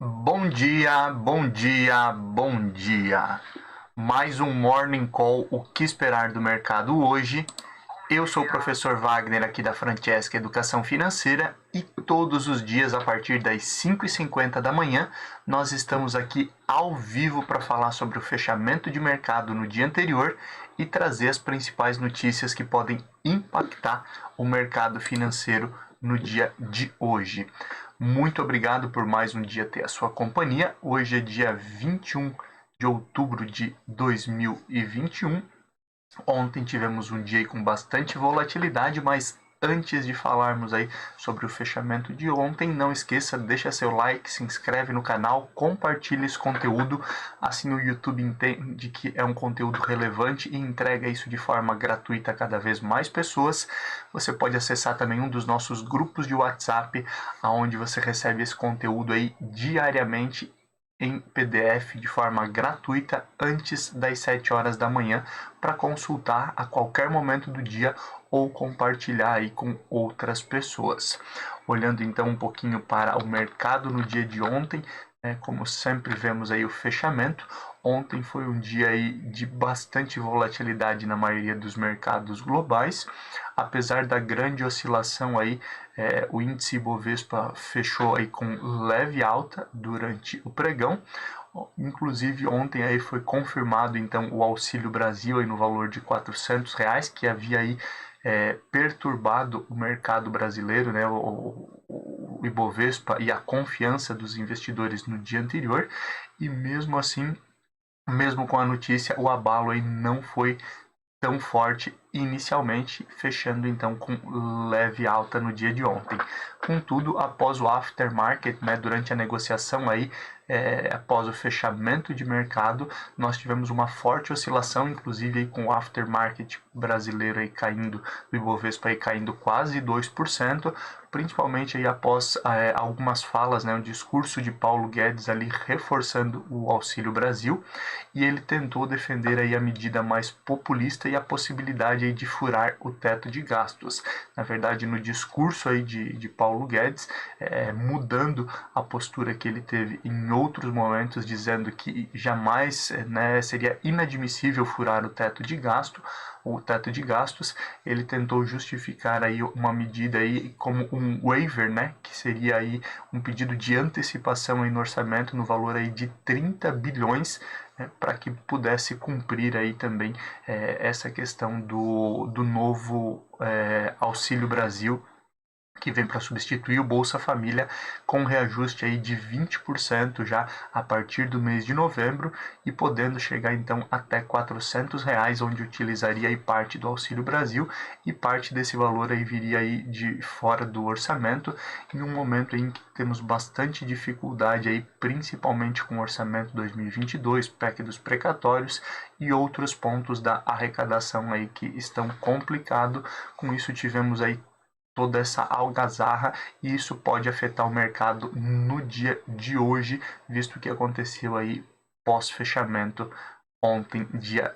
Bom dia, bom dia, bom dia. Mais um Morning Call, o que esperar do mercado hoje. Eu sou o professor Wagner aqui da Francesca Educação Financeira e todos os dias a partir das 5h50 da manhã nós estamos aqui ao vivo para falar sobre o fechamento de mercado no dia anterior e trazer as principais notícias que podem impactar o mercado financeiro no dia de hoje. Muito obrigado por mais um dia ter a sua companhia. Hoje é dia 21 de outubro de 2021. Ontem tivemos um dia aí com bastante volatilidade, mas antes de falarmos aí sobre o fechamento de ontem, não esqueça, deixa seu like, se inscreve no canal, compartilha esse conteúdo, assim o YouTube entende que é um conteúdo relevante e entrega isso de forma gratuita a cada vez mais pessoas. Você pode acessar também um dos nossos grupos de WhatsApp, onde você recebe esse conteúdo aí diariamente em PDF de forma gratuita antes das 7 horas da manhã para consultar a qualquer momento do dia ou compartilhar aí com outras pessoas. Olhando então um pouquinho para o mercado no dia de ontem, como sempre vemos aí o fechamento. Ontem foi um dia aí de bastante volatilidade na maioria dos mercados globais, apesar da grande oscilação aí, o índice Ibovespa fechou aí com leve alta durante o pregão. Inclusive ontem aí foi confirmado então o Auxílio Brasil aí no valor de R$ 400, que havia aí perturbado o mercado brasileiro, né, o Ibovespa e a confiança dos investidores no dia anterior, e mesmo assim, mesmo com a notícia, o abalo aí não foi tão forte inicialmente, fechando então com leve alta no dia de ontem. Contudo, após o aftermarket, né, durante a negociação aí, após o fechamento de mercado, nós tivemos uma forte oscilação, inclusive aí com o aftermarket brasileiro aí caindo, o Ibovespa aí caindo quase 2%, principalmente aí após algumas falas, né, um discurso de Paulo Guedes ali reforçando o Auxílio Brasil, e ele tentou defender aí a medida mais populista e a possibilidade aí de furar o teto de gastos. Na verdade, no discurso aí de Paulo Guedes, mudando a postura que ele teve em outros momentos, dizendo que jamais, né, seria inadmissível furar o teto de gastos, ele tentou justificar aí uma medida aí como um waiver, né, que seria aí um pedido de antecipação aí no orçamento no valor aí de 30 bilhões, para que pudesse cumprir aí também essa questão do novo Auxílio Brasil, que vem para substituir o Bolsa Família, com reajuste aí de 20% já a partir do mês de novembro e podendo chegar então até R$ 400, onde utilizaria aí parte do Auxílio Brasil e parte desse valor aí viria aí de fora do orçamento, em um momento em que temos bastante dificuldade aí, principalmente com o orçamento 2022, PEC dos precatórios e outros pontos da arrecadação aí que estão complicados. Com isso tivemos aí toda essa algazarra e isso pode afetar o mercado no dia de hoje, visto que aconteceu aí pós-fechamento ontem, dia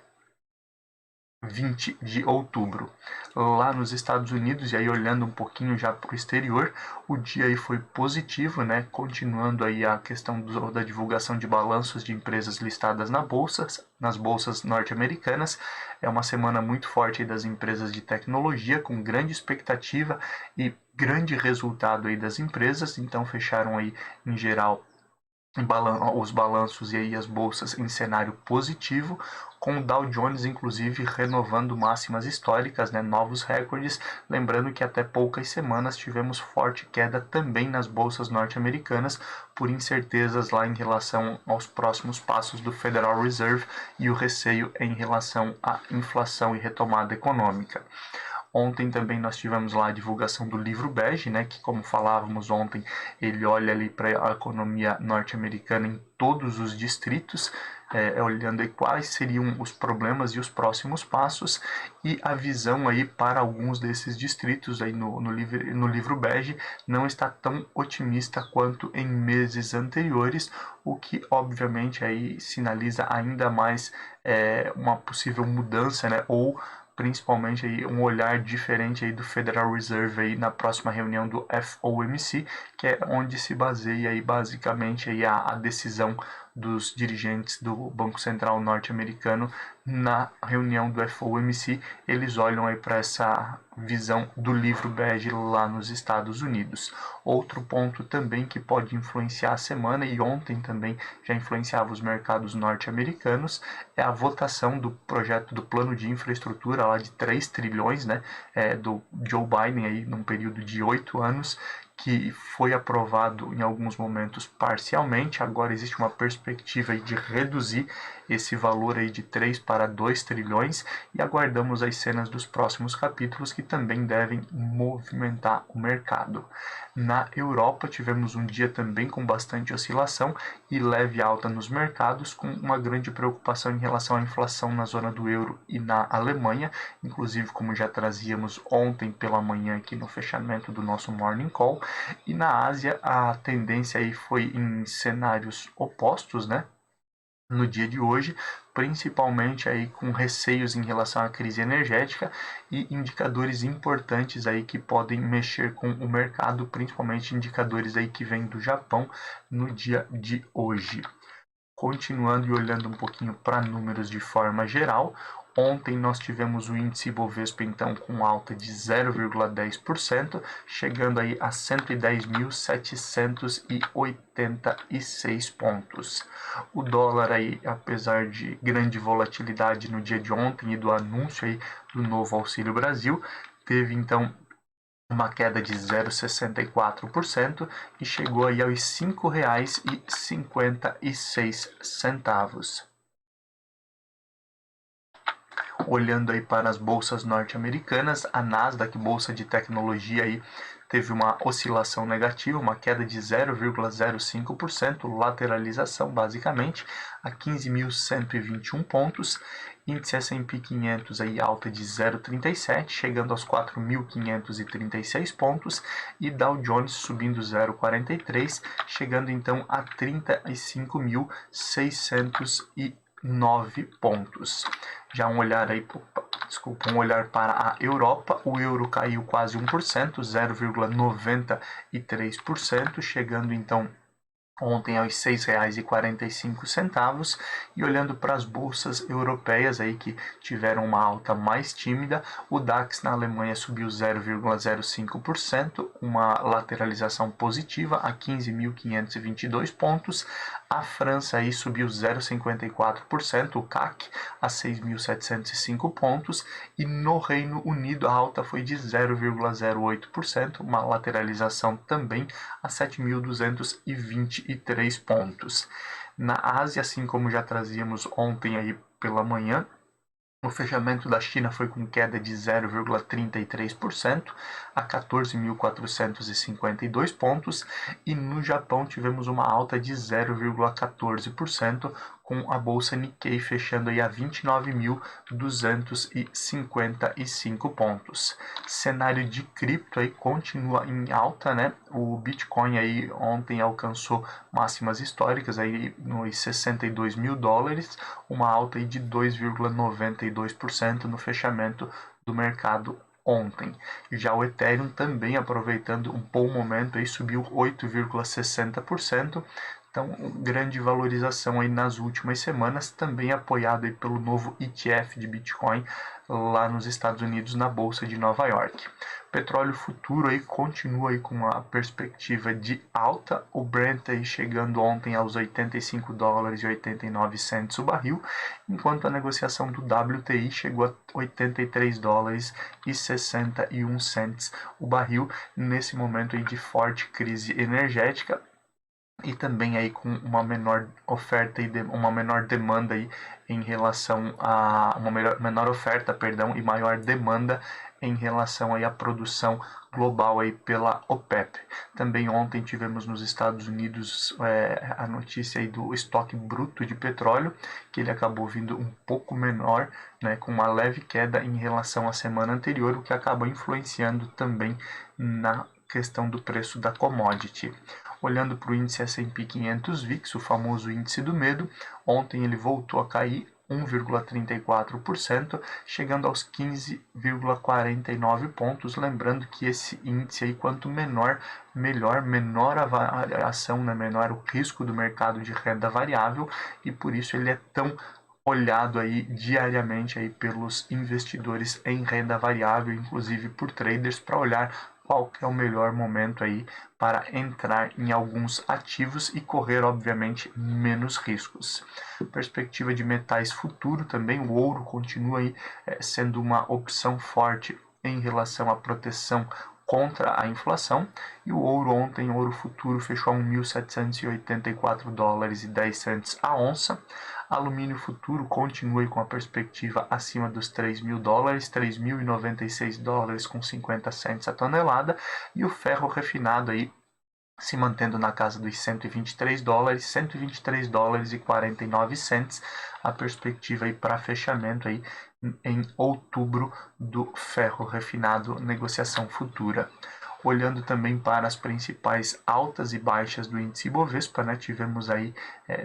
20 de outubro. Lá nos Estados Unidos, e aí olhando um pouquinho já para o exterior, o dia aí foi positivo, né? Continuando aí a questão da divulgação de balanços de empresas listadas nas bolsas norte-americanas. É uma semana muito forte aí das empresas de tecnologia, com grande expectativa e grande resultado aí das empresas, então fecharam aí em geral os balanços e aí as bolsas em cenário positivo, com o Dow Jones inclusive renovando máximas históricas, né, novos recordes, lembrando que até poucas semanas tivemos forte queda também nas bolsas norte-americanas por incertezas lá em relação aos próximos passos do Federal Reserve e o receio em relação à inflação e retomada econômica. Ontem também nós tivemos lá a divulgação do livro bege, né, que como falávamos ontem, ele olha ali para a economia norte-americana em todos os distritos, olhando aí quais seriam os problemas e os próximos passos, e a visão aí para alguns desses distritos aí no livro bege não está tão otimista quanto em meses anteriores, o que obviamente aí sinaliza ainda mais uma possível mudança, né, ou principalmente aí um olhar diferente aí do Federal Reserve aí na próxima reunião do FOMC, que é onde se baseia aí basicamente aí a decisão dos dirigentes do Banco Central norte-americano na reunião do FOMC. Eles olham aí para essa visão do livro bege lá nos Estados Unidos. Outro ponto também que pode influenciar a semana, e ontem também já influenciava os mercados norte-americanos, é a votação do projeto do plano de infraestrutura lá de 3 trilhões, né, do Joe Biden aí num período de 8 anos, que foi aprovado em alguns momentos parcialmente. Agora existe uma perspectiva aí de reduzir esse valor aí de 3 para 2 trilhões e aguardamos as cenas dos próximos capítulos que também devem movimentar o mercado. Na Europa tivemos um dia também com bastante oscilação e leve alta nos mercados, com uma grande preocupação em relação à inflação na zona do euro e na Alemanha, inclusive como já trazíamos ontem pela manhã aqui no fechamento do nosso Morning Call. E na Ásia a tendência aí foi em cenários opostos, né? No dia de hoje, principalmente aí com receios em relação à crise energética e indicadores importantes aí que podem mexer com o mercado, principalmente indicadores aí que vêm do Japão no dia de hoje. Continuando e olhando um pouquinho para números de forma geral, ontem nós tivemos o índice Bovespa então com alta de 0,10%, chegando aí a 110.786 pontos. O dólar aí, apesar de grande volatilidade no dia de ontem e do anúncio aí do novo Auxílio Brasil, teve então uma queda de 0,64% e chegou aí aos R$ 5,56. Olhando aí para as bolsas norte-americanas, a Nasdaq, bolsa de tecnologia, aí teve uma oscilação negativa, uma queda de 0,05%, lateralização basicamente, a 15.121 pontos. Índice S&P 500 aí alta de 0,37, chegando aos 4.536 pontos, e Dow Jones subindo 0,43, chegando então a 35.609 pontos. Já um olhar para a Europa, o euro caiu quase 1%, 0,93%, chegando então ontem aos R$ 6,45, e olhando para as bolsas europeias aí que tiveram uma alta mais tímida, o DAX na Alemanha subiu 0,05%, uma lateralização positiva a 15.522 pontos. A França aí subiu 0,54%, o CAC a 6.705 pontos, e no Reino Unido a alta foi de 0,08%, uma lateralização também a 7.223 pontos. Na Ásia, assim como já trazíamos ontem aí pela manhã, o fechamento da China foi com queda de 0,33% a 14.452 pontos, e no Japão tivemos uma alta de 0,14%, com a bolsa Nikkei fechando aí a 29.255 pontos. Cenário de cripto aí continua em alta, né? O Bitcoin aí ontem alcançou máximas históricas aí nos $62.000, uma alta aí de 2,92% no fechamento do mercado ontem. Já o Ethereum também aproveitando um bom momento aí subiu 8,60%. Então, grande valorização aí nas últimas semanas, também apoiado aí pelo novo ETF de Bitcoin lá nos Estados Unidos, na Bolsa de Nova York. Petróleo futuro aí continua aí com uma perspectiva de alta, o Brent aí chegando ontem aos $85,89 o barril, enquanto a negociação do WTI chegou a $83,61 o barril, nesse momento aí de forte crise energética, e também aí com uma menor oferta e uma menor demanda aí em relação a menor oferta, e maior demanda em relação aí à produção global aí pela OPEP. Também ontem tivemos nos Estados Unidos a notícia aí do estoque bruto de petróleo, que ele acabou vindo um pouco menor, né, com uma leve queda em relação à semana anterior, o que acaba influenciando também na questão do preço da commodity. Olhando para o índice S&P 500 VIX, o famoso índice do medo, ontem ele voltou a cair 1,34%, chegando aos 15,49 pontos. Lembrando que esse índice aí, quanto menor, melhor, menor a variação, né? Menor o risco do mercado de renda variável, e por isso ele é tão olhado aí diariamente aí pelos investidores em renda variável, inclusive por traders, para olhar qual que é o melhor momento aí para entrar em alguns ativos e correr, obviamente, menos riscos. Perspectiva de metais futuro também, o ouro continua aí sendo uma opção forte em relação à proteção contra a inflação, e o ouro ontem, ouro futuro, fechou a 1.784 dólares e 10 centes a onça. Alumínio futuro continua com a perspectiva acima dos 3.000 dólares, 3.096 dólares com 50 centes a tonelada, e o ferro refinado aí se mantendo na casa dos 123 dólares e 49 centes, a perspectiva aí para fechamento aí em outubro do ferro refinado, negociação futura. Olhando também para as principais altas e baixas do índice Ibovespa, né? Tivemos aí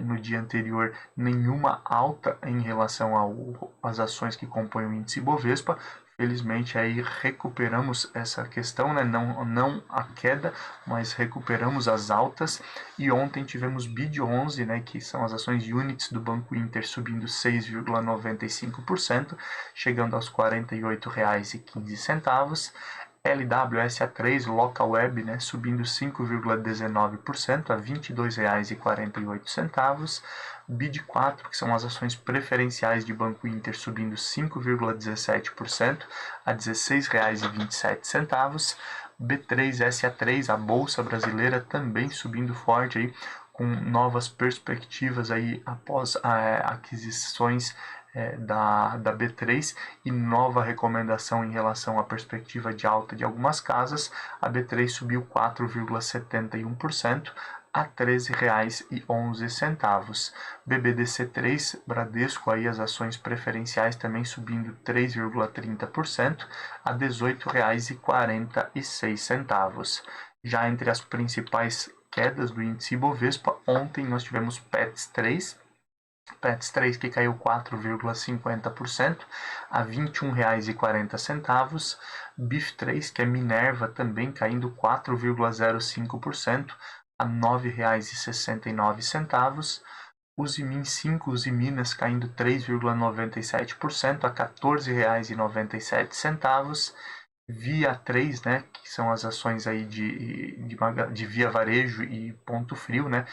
no dia anterior nenhuma alta em relação às ações que compõem o índice Ibovespa. Felizmente aí recuperamos essa questão, né? Não a queda, mas recuperamos as altas. E ontem tivemos BID11, né? Que são as ações units do Banco Inter, subindo 6,95%, chegando aos R$ 48,15. LWSA3 Local Web, né, subindo 5,19% a R$ 22,48. BID4, que são as ações preferenciais de Banco Inter, subindo 5,17% a R$ 16,27. B3SA3, a Bolsa Brasileira, também subindo forte aí, com novas perspectivas aí após aquisições da B3 e nova recomendação em relação à perspectiva de alta de algumas casas. A B3 subiu 4,71% a R$ 13,11. BBDC3, Bradesco, aí as ações preferenciais também subindo 3,30% a R$ 18,46. Já entre as principais quedas do índice Ibovespa, ontem nós tivemos Pets 3 que caiu 4,50% a R$ 21,40. BIF3, que é Minerva, também caindo 4,05% a R$ 9,69. Usimin 5, Usiminas, caindo 3,97% a R$ 14,97. Via 3, né, que são as ações aí de Via Varejo e Ponto Frio, né,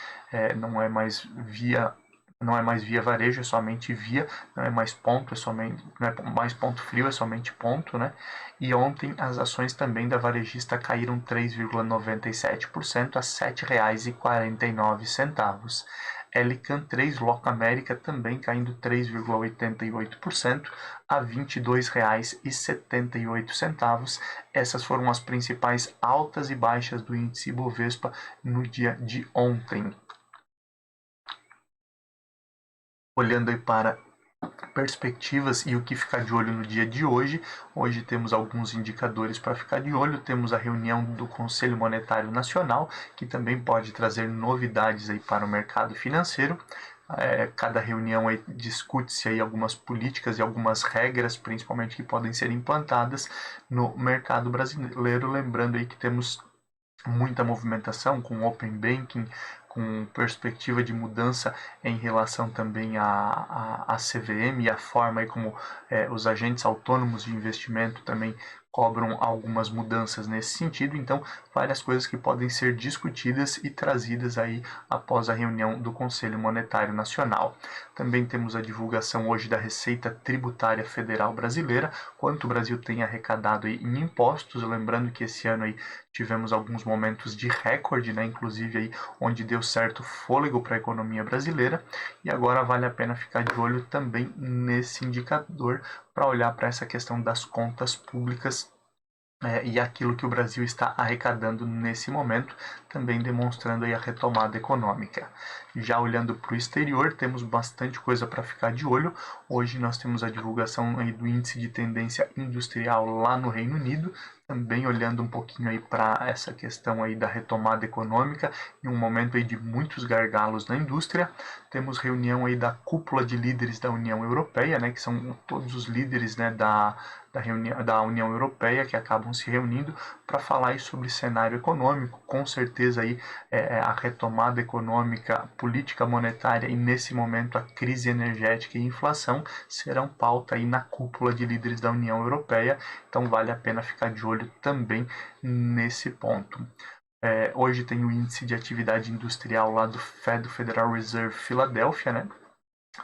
não é mais Via Varejo, é somente Via, não é mais ponto, não é mais Ponto Frio, é somente ponto, né? E ontem as ações também da varejista caíram 3,97% a R$ 7,49. Elican 3 Loca América também caindo 3,88% a R$ 22,78. Essas foram as principais altas e baixas do índice Ibovespa no dia de ontem. Olhando aí para perspectivas e o que ficar de olho no dia de hoje. Hoje temos alguns indicadores para ficar de olho. Temos a reunião do Conselho Monetário Nacional, que também pode trazer novidades aí para o mercado financeiro. Cada reunião discute-se aí algumas políticas e algumas regras, principalmente, que podem ser implantadas no mercado brasileiro. Lembrando aí que temos muita movimentação com Open Banking, com perspectiva de mudança em relação também à CVM e a forma aí como os agentes autônomos de investimento também cobram algumas mudanças nesse sentido. Então, várias coisas que podem ser discutidas e trazidas aí após a reunião do Conselho Monetário Nacional. Também temos a divulgação hoje da Receita Tributária Federal Brasileira, quanto o Brasil tem arrecadado aí em impostos. Lembrando que esse ano aí tivemos alguns momentos de recorde, né, inclusive aí onde deu certo fôlego para a economia brasileira, e agora vale a pena ficar de olho também nesse indicador para olhar para essa questão das contas públicas e aquilo que o Brasil está arrecadando nesse momento. também demonstrando aí a retomada econômica. Já olhando para o exterior, temos bastante coisa para ficar de olho. Hoje nós temos a divulgação aí do índice de tendência industrial lá no Reino Unido, também olhando um pouquinho aí para essa questão aí da retomada econômica, em um momento aí de muitos gargalos na indústria. Temos reunião aí da cúpula de líderes da União Europeia, né, que são todos os líderes, né, da União Europeia que acabam se reunindo para falar aí sobre cenário econômico. Com certeza aí a retomada econômica, política monetária e nesse momento a crise energética e inflação serão pauta aí na cúpula de líderes da União Europeia, então vale a pena ficar de olho também nesse ponto. Hoje tem o índice de atividade industrial lá do Federal Reserve Filadélfia, né?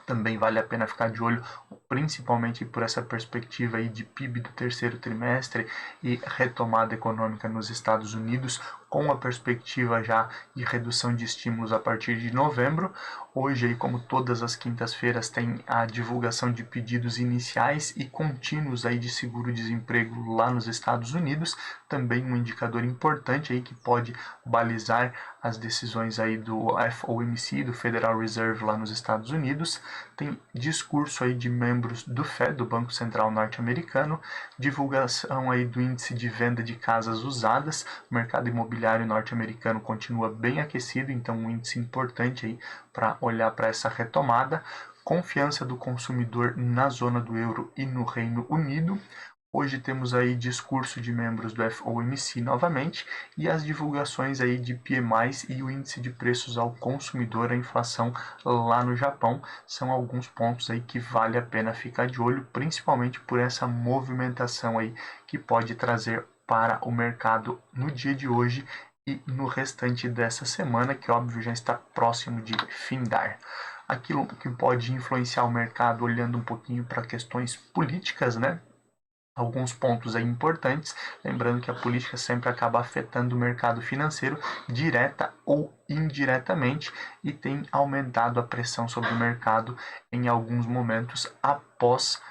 Também vale a pena ficar de olho, principalmente por essa perspectiva aí de PIB do terceiro trimestre e retomada econômica nos Estados Unidos, com a perspectiva já de redução de estímulos a partir de novembro. Hoje, aí, como todas as quintas-feiras, tem a divulgação de pedidos iniciais e contínuos aí de seguro-desemprego lá nos Estados Unidos, também um indicador importante aí que pode balizar as decisões aí do FOMC, do Federal Reserve lá nos Estados Unidos. Tem discurso aí de membros do Fed, do Banco Central norte-americano, divulgação aí do índice de venda de casas usadas. O mercado imobiliário norte-americano continua bem aquecido, então um índice importante aí para olhar para essa retomada. Confiança do consumidor na zona do euro e no Reino Unido. Hoje temos aí discurso de membros do FOMC novamente e as divulgações aí de PMIs e o índice de preços ao consumidor, a inflação lá no Japão, são alguns pontos aí que vale a pena ficar de olho, principalmente por essa movimentação aí que pode trazer para o mercado no dia de hoje e no restante dessa semana, que óbvio já está próximo de findar. Aquilo que pode influenciar o mercado olhando um pouquinho para questões políticas, né? Alguns pontos aí importantes, lembrando que a política sempre acaba afetando o mercado financeiro direta ou indiretamente e tem aumentado a pressão sobre o mercado em alguns momentos após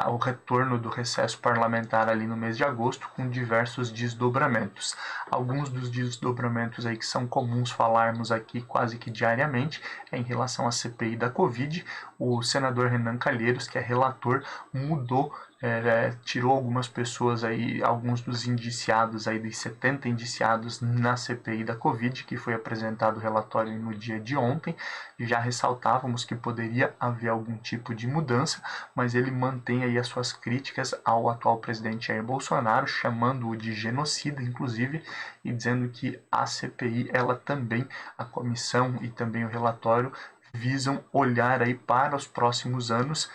o retorno do recesso parlamentar ali no mês de agosto, com diversos desdobramentos. Alguns dos desdobramentos aí que são comuns falarmos aqui quase que diariamente é em relação à CPI da Covid. O senador Renan Calheiros, que é relator, mudou, tirou algumas pessoas aí, alguns dos indiciados aí, dos 70 indiciados na CPI da Covid, que foi apresentado o relatório no dia de ontem. Já ressaltávamos que poderia haver algum tipo de mudança, mas ele mantém aí as suas críticas ao atual presidente Jair Bolsonaro, chamando-o de genocida, inclusive, e dizendo que a CPI, ela também, a comissão e também o relatório, visam olhar aí para os próximos anos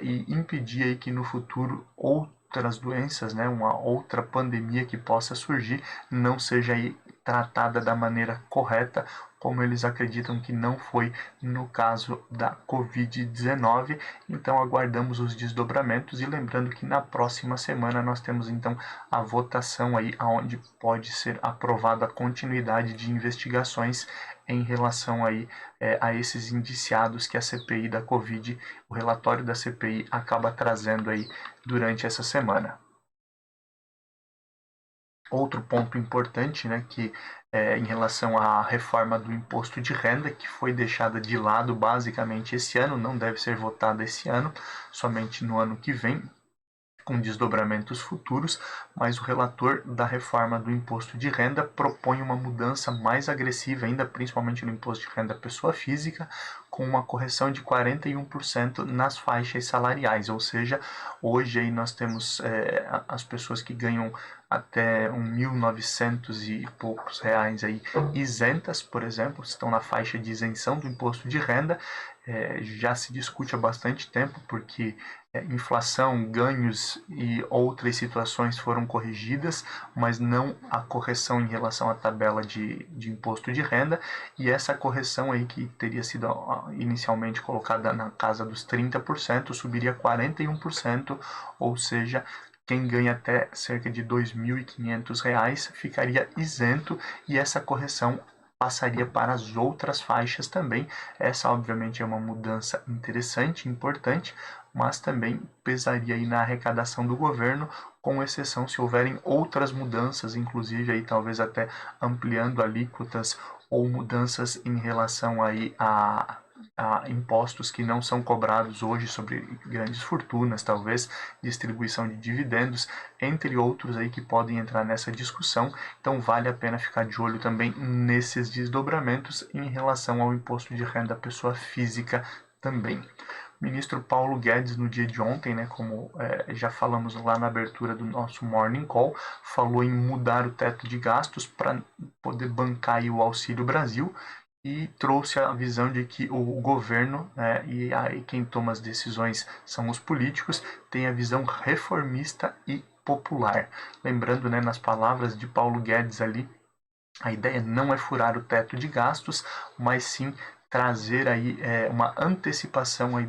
e impedir aí que no futuro outras doenças, né, uma outra pandemia que possa surgir, não seja aí tratada da maneira correta, como eles acreditam que não foi no caso da Covid-19. Então aguardamos os desdobramentos e lembrando que na próxima semana nós temos então a votação aí onde pode ser aprovada a continuidade de investigações em relação aí a esses indiciados que a CPI da Covid, o relatório da CPI acaba trazendo aí durante essa semana. Outro ponto importante, né, que em relação à reforma do imposto de renda, que foi deixada de lado basicamente esse ano, não deve ser votada esse ano, somente no ano que vem, com desdobramentos futuros, mas o relator da reforma do imposto de renda propõe uma mudança mais agressiva ainda, principalmente no imposto de renda pessoa física, com uma correção de 41% nas faixas salariais, ou seja, hoje aí nós temos as pessoas que ganham até 1.900 e poucos reais aí isentas, por exemplo, estão na faixa de isenção do imposto de renda. Já se discute há bastante tempo porque inflação, ganhos e outras situações foram corrigidas, mas não a correção em relação à tabela de imposto de renda, e essa correção aí que teria sido inicialmente colocada na casa dos 30%, subiria 41%, ou seja, quem ganha até cerca de R$ 2.500 ficaria isento e essa correção passaria para as outras faixas também. Essa, obviamente, é uma mudança interessante, importante, mas também pesaria aí na arrecadação do governo, com exceção se houverem outras mudanças, inclusive aí talvez até ampliando alíquotas ou mudanças em relação aí a impostos que não são cobrados hoje sobre grandes fortunas, talvez distribuição de dividendos, entre outros aí que podem entrar nessa discussão. Então vale a pena ficar de olho também nesses desdobramentos em relação ao imposto de renda da pessoa física também. O ministro Paulo Guedes, no dia de ontem, né, como já falamos lá na abertura do nosso Morning Call, falou em mudar o teto de gastos para poder bancar aí o Auxílio Brasil e trouxe a visão de que o governo, né, e aí quem toma as decisões são os políticos, tem a visão reformista e popular. Lembrando, né, nas palavras de Paulo Guedes ali, a ideia não é furar o teto de gastos, mas sim trazer aí uma antecipação aí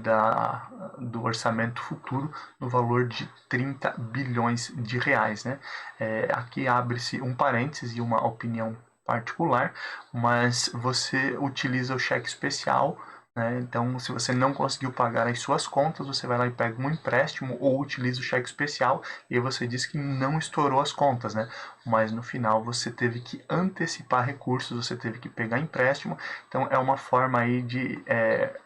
do orçamento futuro no valor de 30 bilhões de reais, né? Aqui abre-se um parênteses e uma opinião particular, mas você utiliza o cheque especial, né? Então, se você não conseguiu pagar as suas contas, você vai lá e pega um empréstimo ou utiliza o cheque especial e aí você diz que não estourou as contas, né? Mas no final você teve que antecipar recursos, você teve que pegar empréstimo. Então, é uma forma aí de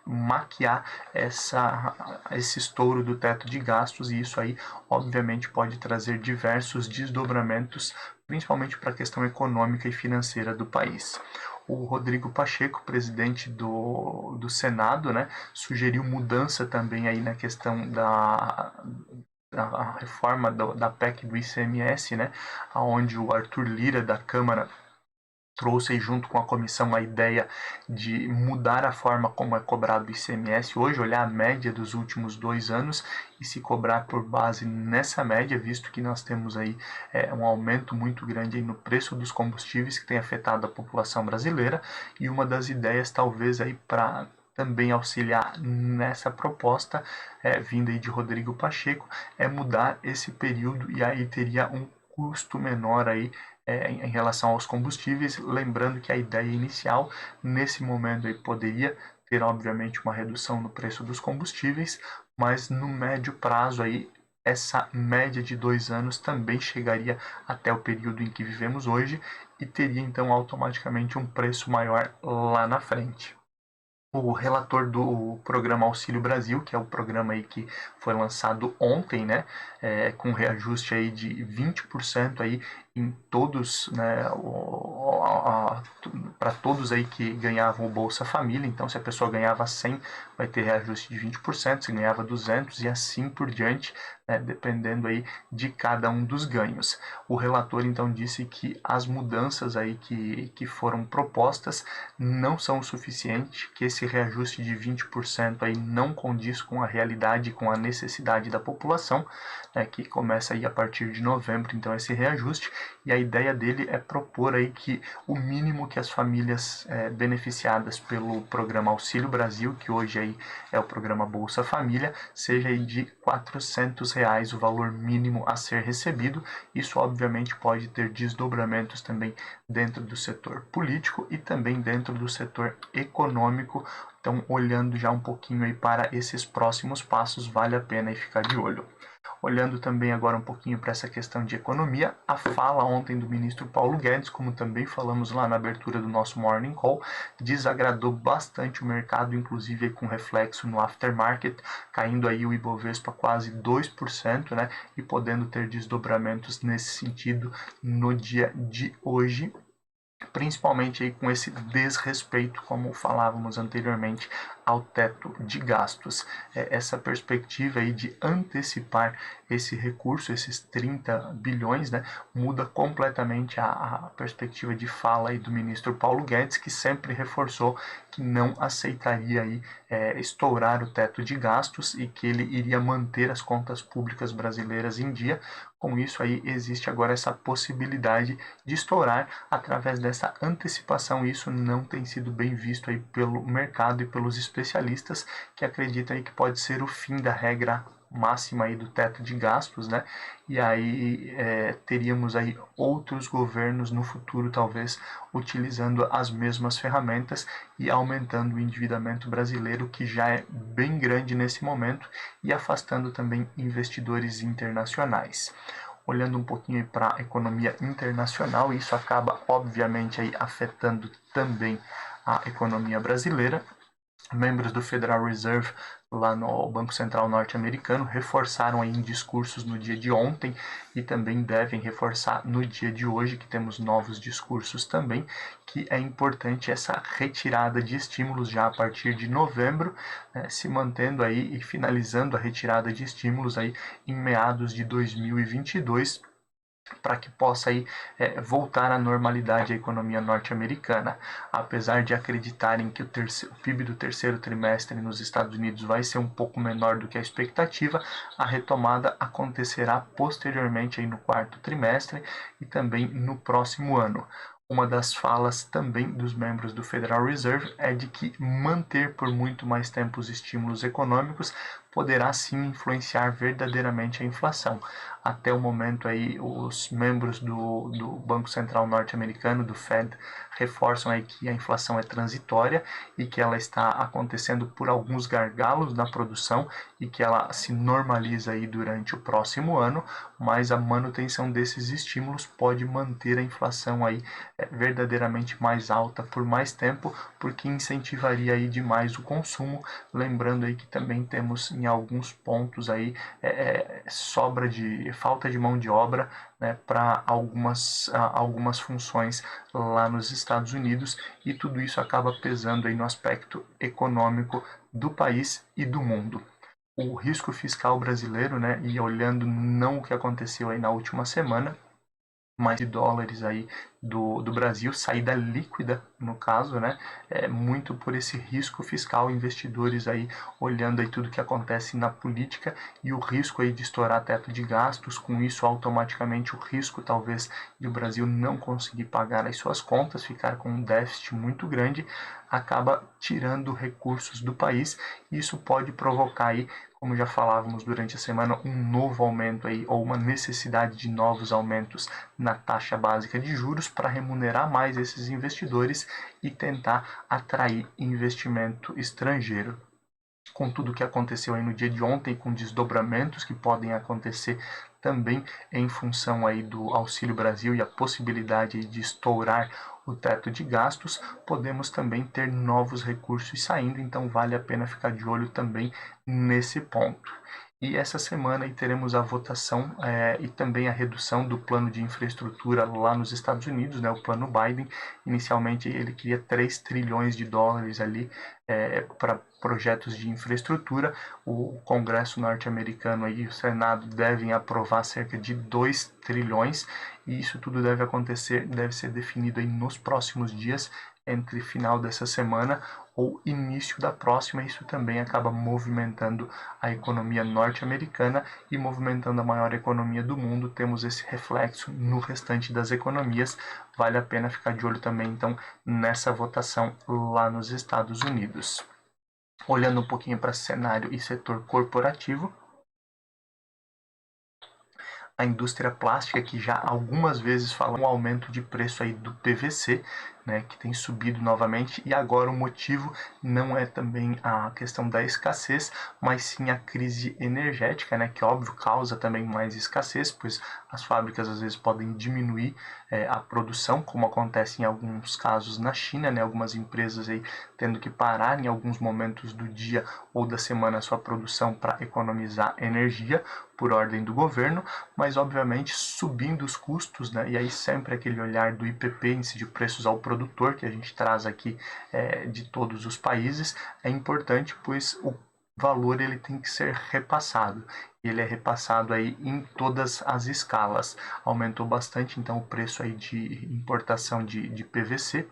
maquiar esse estouro do teto de gastos e isso aí, obviamente, pode trazer diversos desdobramentos, principalmente para a questão econômica e financeira do país. O Rodrigo Pacheco, presidente do Senado, né, sugeriu mudança também aí na questão da reforma da PEC do ICMS, né, onde o Arthur Lira, da Câmara, trouxe aí junto com a comissão a ideia de mudar a forma como é cobrado o ICMS hoje, olhar a média dos últimos 2 anos e se cobrar por base nessa média, visto que nós temos aí um aumento muito grande aí no preço dos combustíveis que tem afetado a população brasileira, e uma das ideias talvez aí para também auxiliar nessa proposta vinda aí de Rodrigo Pacheco é mudar esse período e aí teria um custo menor aí em relação aos combustíveis, lembrando que a ideia inicial nesse momento aí poderia ter obviamente uma redução no preço dos combustíveis, mas no médio prazo aí essa média de 2 anos também chegaria até o período em que vivemos hoje e teria então automaticamente um preço maior lá na frente. O relator do programa Auxílio Brasil, que é o programa aí que foi lançado ontem, né, com reajuste aí de 20% aí em todos, né, para todos aí que ganhavam o Bolsa Família. Então, se a pessoa ganhava 100, vai ter reajuste de 20%, se ganhava 200 e assim por diante, né, dependendo aí de cada um dos ganhos. O relator então disse que as mudanças aí que foram propostas não são o suficiente, que esse reajuste de 20% aí não condiz com a realidade, com a necessidade da população, né, que começa aí a partir de novembro, então esse reajuste, e a ideia dele é propor aí que o mínimo que as famílias beneficiadas pelo programa Auxílio Brasil, que hoje aí é o programa Bolsa Família, seja aí de R$ 400 o valor mínimo a ser recebido. Isso obviamente pode ter desdobramentos também dentro do setor político e também dentro do setor econômico. Então, olhando já um pouquinho aí para esses próximos passos, vale a pena aí ficar de olho. Olhando também agora um pouquinho para essa questão de economia, a fala ontem do ministro Paulo Guedes, como também falamos lá na abertura do nosso Morning Call, desagradou bastante o mercado, inclusive com reflexo no aftermarket, caindo aí o Ibovespa quase 2%, né, e podendo ter desdobramentos nesse sentido no dia de hoje, principalmente aí com esse desrespeito, como falávamos anteriormente, ao teto de gastos. Essa perspectiva aí de antecipar esse recurso, esses 30 bilhões, né, muda completamente a perspectiva de fala aí do ministro Paulo Guedes, que sempre reforçou que não aceitaria aí, estourar o teto de gastos e que ele iria manter as contas públicas brasileiras em dia. Com isso aí existe agora essa possibilidade de estourar através dessa antecipação. Isso não tem sido bem visto aí pelo mercado e pelos especialistas, que acreditam aí que pode ser o fim da regra máxima aí do teto de gastos, né? E aí teríamos aí outros governos no futuro talvez utilizando as mesmas ferramentas e aumentando o endividamento brasileiro, que já é bem grande nesse momento, e afastando também investidores internacionais. Olhando um pouquinho para a economia internacional, isso acaba obviamente aí afetando também a economia brasileira. Membros do Federal Reserve lá no Banco Central norte-americano reforçaram aí em discursos no dia de ontem e também devem reforçar no dia de hoje, que temos novos discursos também, que é importante essa retirada de estímulos já a partir de novembro, né, se mantendo aí e finalizando a retirada de estímulos aí em meados de 2022, para que possa aí, voltar à normalidade a economia norte-americana. Apesar de acreditarem que o PIB do terceiro trimestre nos Estados Unidos vai ser um pouco menor do que a expectativa, a retomada acontecerá posteriormente aí no quarto trimestre e também no próximo ano. Uma das falas também dos membros do Federal Reserve é de que manter por muito mais tempo os estímulos econômicos poderá sim influenciar verdadeiramente a inflação. Até o momento aí, os membros do Banco Central norte-americano, do Fed, reforçam aí que a inflação é transitória e que ela está acontecendo por alguns gargalos na produção e que ela se normaliza aí durante o próximo ano, mas a manutenção desses estímulos pode manter a inflação aí verdadeiramente mais alta por mais tempo, porque incentivaria aí demais o consumo. Lembrando aí que também temos em alguns pontos aí falta de mão de obra, né, para algumas funções lá nos Estados Unidos, e tudo isso acaba pesando aí no aspecto econômico do país e do mundo. O risco fiscal brasileiro, né, e olhando não o que aconteceu aí na última semana, mais de dólares aí do Brasil, saída líquida no caso, né? Muito por esse risco fiscal, investidores aí olhando aí tudo que acontece na política e o risco aí de estourar teto de gastos, com isso automaticamente o risco talvez de o Brasil não conseguir pagar as suas contas, ficar com um déficit muito grande, acaba tirando recursos do país, e isso pode provocar aí, como já falávamos durante a semana, um novo aumento aí, ou uma necessidade de novos aumentos na taxa básica de juros para remunerar mais esses investidores e tentar atrair investimento estrangeiro. Com tudo o que aconteceu aí no dia de ontem, com desdobramentos que podem acontecer também em função aí do Auxílio Brasil e a possibilidade de estourar o teto de gastos, podemos também ter novos recursos saindo, então vale a pena ficar de olho também nesse ponto. E essa semana aí teremos a votação e também a redução do plano de infraestrutura lá nos Estados Unidos, né, o plano Biden. Inicialmente ele queria 3 trilhões de dólares ali para projetos de infraestrutura. O Congresso norte-americano e o Senado devem aprovar cerca de 2 trilhões, e isso tudo deve acontecer, deve ser definido aí nos próximos dias, entre final dessa semana ou início da próxima. Isso também acaba movimentando a economia norte-americana e movimentando a maior economia do mundo. Temos esse reflexo no restante das economias. Vale a pena ficar de olho também, então, nessa votação lá nos Estados Unidos. Olhando um pouquinho para cenário e setor corporativo, a indústria plástica, que já algumas vezes fala um aumento de preço aí do PVC, né, que tem subido novamente, e agora o motivo não é também a questão da escassez, mas sim a crise energética, né, que óbvio causa também mais escassez, pois as fábricas às vezes podem diminuir a produção, como acontece em alguns casos na China, né, algumas empresas aí tendo que parar em alguns momentos do dia ou da semana a sua produção para economizar energia por ordem do governo, mas obviamente subindo os custos, né, e aí sempre aquele olhar do IPP, índice de preços ao produtor, que a gente traz aqui de todos os países, é importante, pois o valor ele tem que ser repassado. Ele é repassado aí em todas as escalas. Aumentou bastante então o preço aí de importação de PVC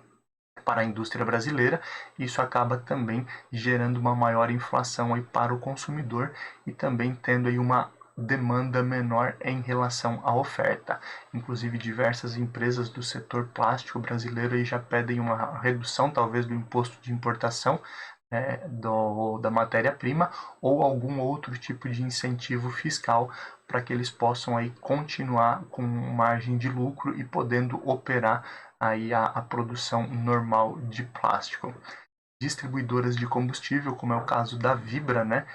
para a indústria brasileira. Isso acaba também gerando uma maior inflação aí para o consumidor e também tendo aí uma demanda menor em relação à oferta. Inclusive diversas empresas do setor plástico brasileiro aí já pedem uma redução talvez do imposto de importação da matéria-prima ou algum outro tipo de incentivo fiscal para que eles possam aí continuar com margem de lucro e podendo operar aí a produção normal de plástico. distribuidoras de combustível, como é o caso da Vibra, né?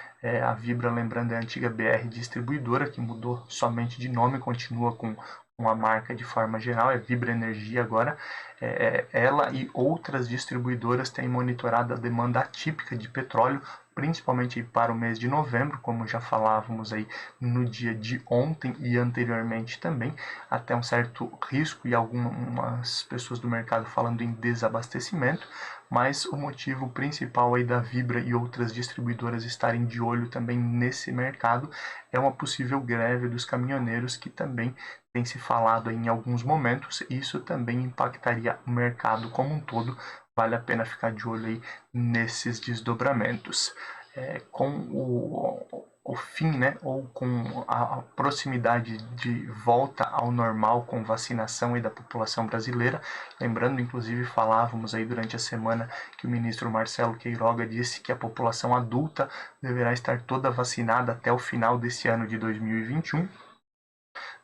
A Vibra, lembrando, é a antiga BR Distribuidora, que mudou somente de nome, continua com a marca de forma geral, é Vibra Energia agora. Ela e outras distribuidoras têm monitorado a demanda atípica de petróleo, principalmente para o mês de novembro, como já falávamos aí no dia de ontem e anteriormente também, até um certo risco e algumas pessoas do mercado falando em desabastecimento, mas o motivo principal aí da Vibra e outras distribuidoras estarem de olho também nesse mercado é uma possível greve dos caminhoneiros, que também tem se falado em alguns momentos. Isso também impactaria o mercado como um todo. Vale a pena ficar de olho aí nesses desdobramentos. Com o fim, né, ou com a proximidade de volta ao normal com vacinação aí da população brasileira, lembrando, inclusive, falávamos aí durante a semana que o ministro Marcelo Queiroga disse que a população adulta deverá estar toda vacinada até o final desse ano de 2021.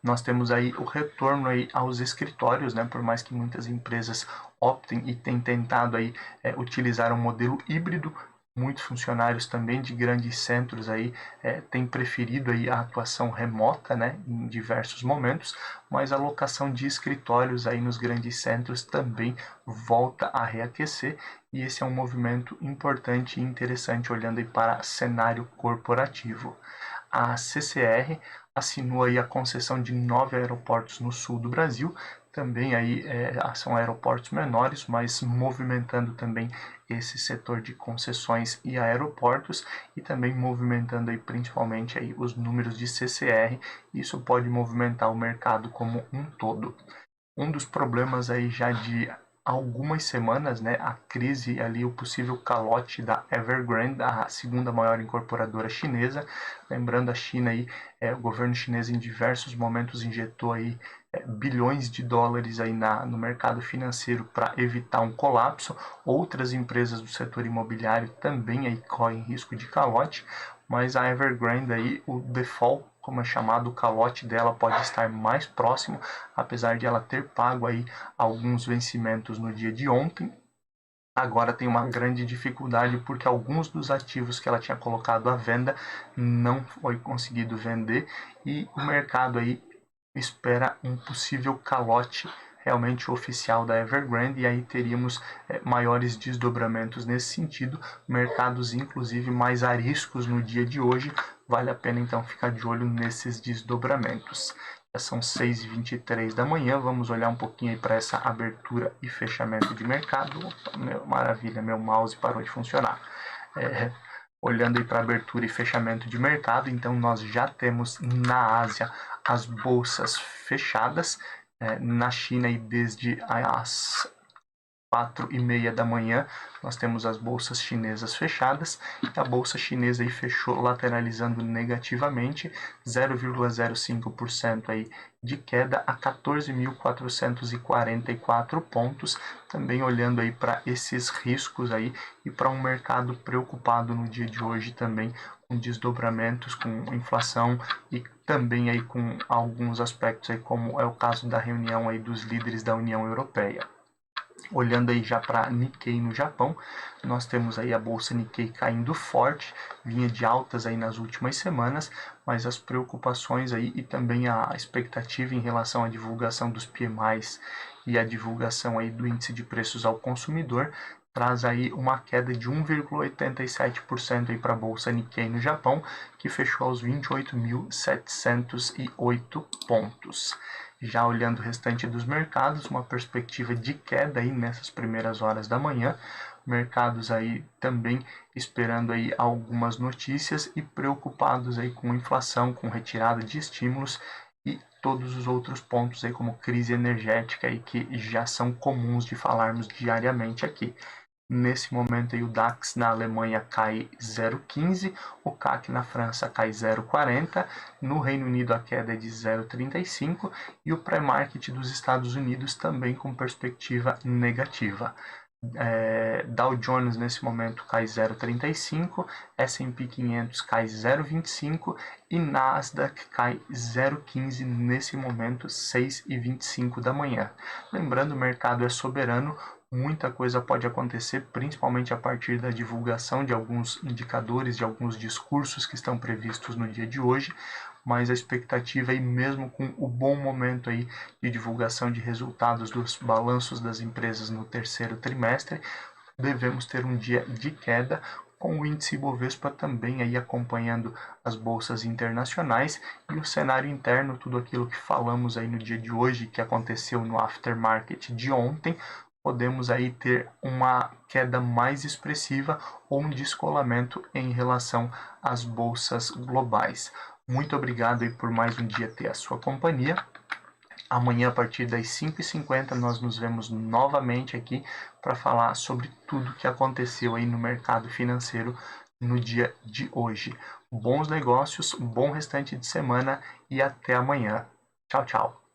Nós temos aí o retorno aí aos escritórios, né? Por mais que muitas empresas optem e tenham tentado aí utilizar um modelo híbrido, muitos funcionários também de grandes centros aí têm preferido aí a atuação remota, né, em diversos momentos, mas a locação de escritórios aí nos grandes centros também volta a reaquecer, e esse é um movimento importante e interessante olhando aí para cenário corporativo. A CCR assinou aí a concessão de 9 aeroportos no sul do Brasil, também aí são aeroportos menores, mas movimentando também esse setor de concessões e aeroportos, e também movimentando aí principalmente aí os números de CCR. Isso pode movimentar o mercado como um todo. Um dos problemas aí já de algumas semanas, né, a crise ali, o possível calote da Evergrande, a segunda maior incorporadora chinesa. Lembrando, a China aí, o governo chinês em diversos momentos injetou aí bilhões de dólares aí no mercado financeiro para evitar um colapso. Outras empresas do setor imobiliário também aí correm risco de calote, mas a Evergrande aí, o default, como é chamado, o calote dela pode estar mais próximo, apesar de ela ter pago aí alguns vencimentos no dia de ontem. Agora tem uma grande dificuldade porque alguns dos ativos que ela tinha colocado à venda não foi conseguido vender, e o mercado aí espera um possível calote realmente oficial da Evergrande, e aí teríamos maiores desdobramentos nesse sentido, mercados inclusive mais ariscos no dia de hoje. Vale a pena então ficar de olho nesses desdobramentos. Já são 6h23 da manhã, vamos olhar um pouquinho aí para essa abertura e fechamento de mercado. Maravilha, meu mouse parou de funcionar. Olhando aí para abertura e fechamento de mercado, então nós já temos na Ásia as bolsas fechadas, na China aí desde as 4h30 da manhã nós temos as bolsas chinesas fechadas, e a bolsa chinesa aí fechou lateralizando negativamente, 0,05% aí de queda a 14.444 pontos, também olhando aí para esses riscos aí e para um mercado preocupado no dia de hoje também, com desdobramentos, com inflação e também aí com alguns aspectos aí, como é o caso da reunião aí dos líderes da União Europeia. Olhando aí já para Nikkei no Japão, nós temos aí a bolsa Nikkei caindo forte, vinha de altas aí nas últimas semanas, mas as preocupações aí e também a expectativa em relação à divulgação dos PMIs e a divulgação aí do índice de preços ao consumidor traz aí uma queda de 1,87% aí para a bolsa Nikkei no Japão, que fechou aos 28.708 pontos. Já olhando o restante dos mercados, uma perspectiva de queda aí nessas primeiras horas da manhã, mercados aí também esperando aí algumas notícias e preocupados aí com inflação, com retirada de estímulos e todos os outros pontos aí, como crise energética aí, que já são comuns de falarmos diariamente aqui. Nesse momento aí, o DAX na Alemanha cai 0,15, o CAC na França cai 0,40, no Reino Unido a queda é de 0,35 e o pré-market dos Estados Unidos também com perspectiva negativa. Dow Jones nesse momento cai 0,35, S&P 500 cai 0,25 e Nasdaq cai 0,15 nesse momento, 6h25 da manhã. Lembrando, o mercado é soberano, Muita coisa pode acontecer, principalmente a partir da divulgação de alguns indicadores, de alguns discursos que estão previstos no dia de hoje, mas a expectativa aí, mesmo com o bom momento aí de divulgação de resultados dos balanços das empresas no terceiro trimestre, devemos ter um dia de queda, com o índice Bovespa também aí acompanhando as bolsas internacionais e o cenário interno, tudo aquilo que falamos aí no dia de hoje, que aconteceu no aftermarket de ontem, podemos aí ter uma queda mais expressiva ou um descolamento em relação às bolsas globais. Muito obrigado aí por mais um dia ter a sua companhia. Amanhã, a partir das 5h50, nós nos vemos novamente aqui para falar sobre tudo que aconteceu aí no mercado financeiro no dia de hoje. Bons negócios, bom restante de semana e até amanhã. Tchau, tchau.